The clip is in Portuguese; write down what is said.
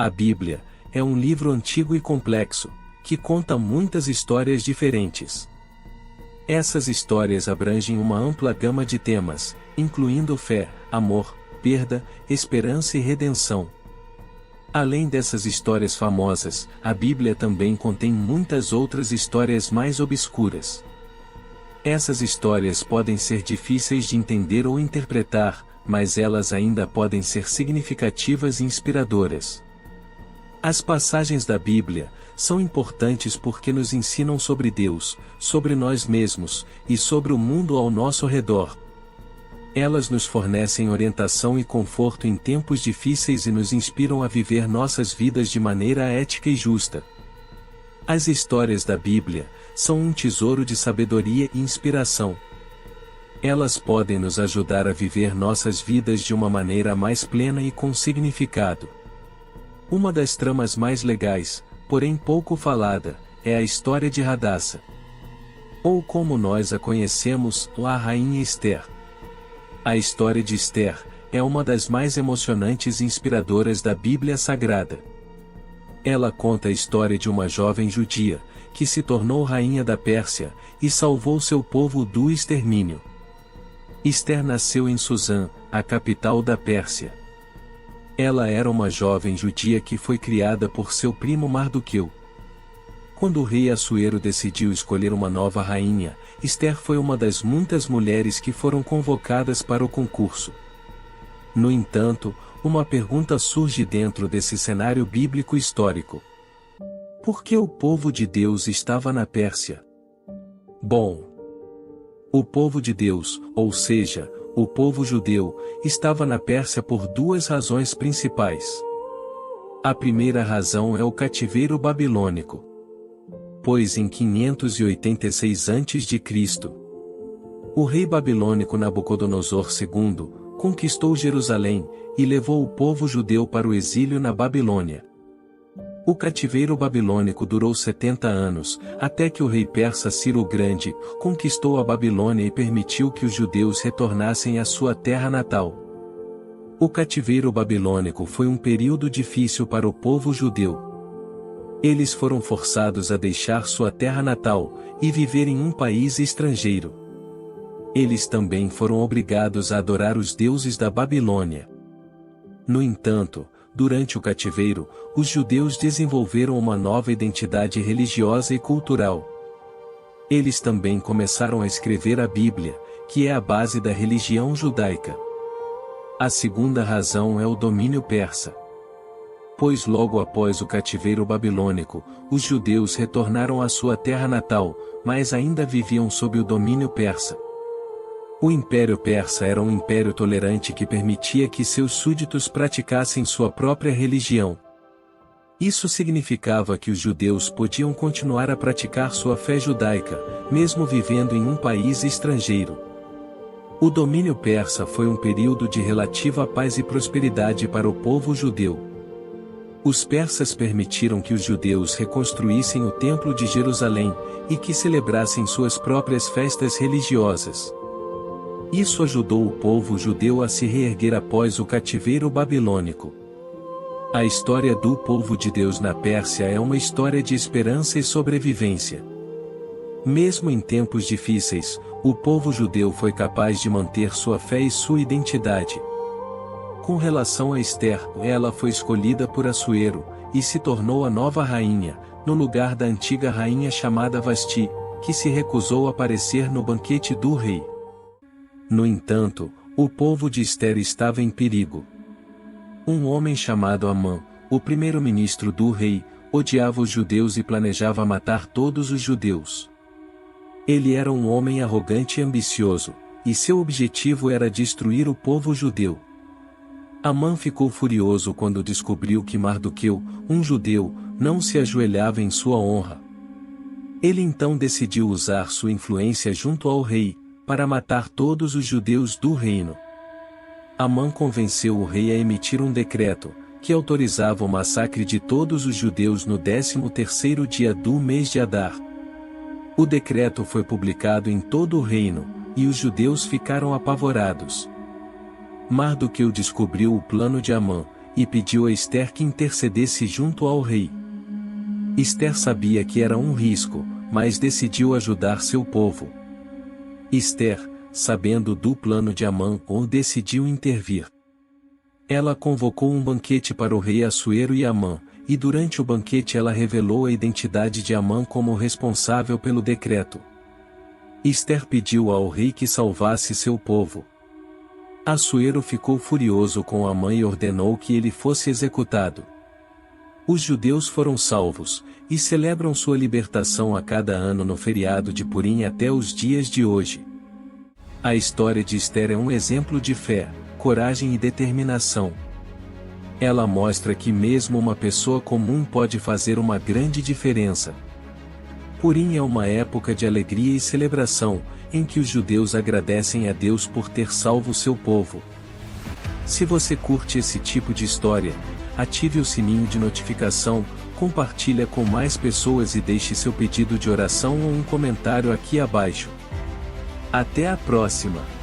A Bíblia é um livro antigo e complexo, que conta muitas histórias diferentes. Essas histórias abrangem uma ampla gama de temas, incluindo fé, amor, perda, esperança e redenção. Além dessas histórias famosas, a Bíblia também contém muitas outras histórias mais obscuras. Essas histórias podem ser difíceis de entender ou interpretar, mas elas ainda podem ser significativas e inspiradoras. As passagens da Bíblia são importantes porque nos ensinam sobre Deus, sobre nós mesmos, e sobre o mundo ao nosso redor. Elas nos fornecem orientação e conforto em tempos difíceis e nos inspiram a viver nossas vidas de maneira ética e justa. As histórias da Bíblia são um tesouro de sabedoria e inspiração. Elas podem nos ajudar a viver nossas vidas de uma maneira mais plena e com significado. Uma das tramas mais legais, porém pouco falada, é a história de Hadassah. Ou como nós a conhecemos, a Rainha Esther. A história de Esther é uma das mais emocionantes e inspiradoras da Bíblia Sagrada. Ela conta a história de uma jovem judia, que se tornou rainha da Pérsia, e salvou seu povo do extermínio. Esther nasceu em Susã, a capital da Pérsia. Ela era uma jovem judia que foi criada por seu primo Mardoqueu. Quando o rei Assuero decidiu escolher uma nova rainha, Esther foi uma das muitas mulheres que foram convocadas para o concurso. No entanto, uma pergunta surge dentro desse cenário bíblico histórico. Por que o povo de Deus estava na Pérsia? Bom, o povo de Deus, ou seja, o povo judeu, estava na Pérsia por duas razões principais. A primeira razão é o cativeiro babilônico. Pois em 586 a.C., o rei babilônico Nabucodonosor II conquistou Jerusalém e levou o povo judeu para o exílio na Babilônia. O cativeiro babilônico durou 70 anos, até que o rei persa Ciro o Grande conquistou a Babilônia e permitiu que os judeus retornassem à sua terra natal. O cativeiro babilônico foi um período difícil para o povo judeu. Eles foram forçados a deixar sua terra natal e viver em um país estrangeiro. Eles também foram obrigados a adorar os deuses da Babilônia. No entanto, durante o cativeiro, os judeus desenvolveram uma nova identidade religiosa e cultural. Eles também começaram a escrever a Bíblia, que é a base da religião judaica. A segunda razão é o domínio persa. Pois logo após o cativeiro babilônico, os judeus retornaram à sua terra natal, mas ainda viviam sob o domínio persa. O Império Persa era um império tolerante que permitia que seus súditos praticassem sua própria religião. Isso significava que os judeus podiam continuar a praticar sua fé judaica, mesmo vivendo em um país estrangeiro. O domínio persa foi um período de relativa paz e prosperidade para o povo judeu. Os persas permitiram que os judeus reconstruíssem o Templo de Jerusalém, e que celebrassem suas próprias festas religiosas. Isso ajudou o povo judeu a se reerguer após o cativeiro babilônico. A história do povo de Deus na Pérsia é uma história de esperança e sobrevivência. Mesmo em tempos difíceis, o povo judeu foi capaz de manter sua fé e sua identidade. Com relação a Esther, ela foi escolhida por Assuero, e se tornou a nova rainha, no lugar da antiga rainha chamada Vasti, que se recusou a aparecer no banquete do rei. No entanto, o povo de Esther estava em perigo. Um homem chamado Amã, o primeiro-ministro do rei, odiava os judeus e planejava matar todos os judeus. Ele era um homem arrogante e ambicioso, e seu objetivo era destruir o povo judeu. Amã ficou furioso quando descobriu que Mardoqueu, um judeu, não se ajoelhava em sua honra. Ele então decidiu usar sua influência junto ao rei, para matar todos os judeus do reino. Amã convenceu o rei a emitir um decreto, que autorizava o massacre de todos os judeus no 13º dia do mês de Adar. O decreto foi publicado em todo o reino, e os judeus ficaram apavorados. Mardoqueu descobriu o plano de Amã, e pediu a Ester que intercedesse junto ao rei. Ester sabia que era um risco, mas decidiu ajudar seu povo. Ester, sabendo do plano de Amã, decidiu intervir. Ela convocou um banquete para o rei Assuero e Amã, e durante o banquete ela revelou a identidade de Amã como responsável pelo decreto. Ester pediu ao rei que salvasse seu povo. Assuero ficou furioso com Amã e ordenou que ele fosse executado. Os judeus foram salvos, e celebram sua libertação a cada ano no feriado de Purim até os dias de hoje. A história de Ester é um exemplo de fé, coragem e determinação. Ela mostra que mesmo uma pessoa comum pode fazer uma grande diferença. Purim é uma época de alegria e celebração, em que os judeus agradecem a Deus por ter salvo seu povo. Se você curte esse tipo de história, ative o sininho de notificação, compartilhe com mais pessoas e deixe seu pedido de oração ou um comentário aqui abaixo. Até a próxima!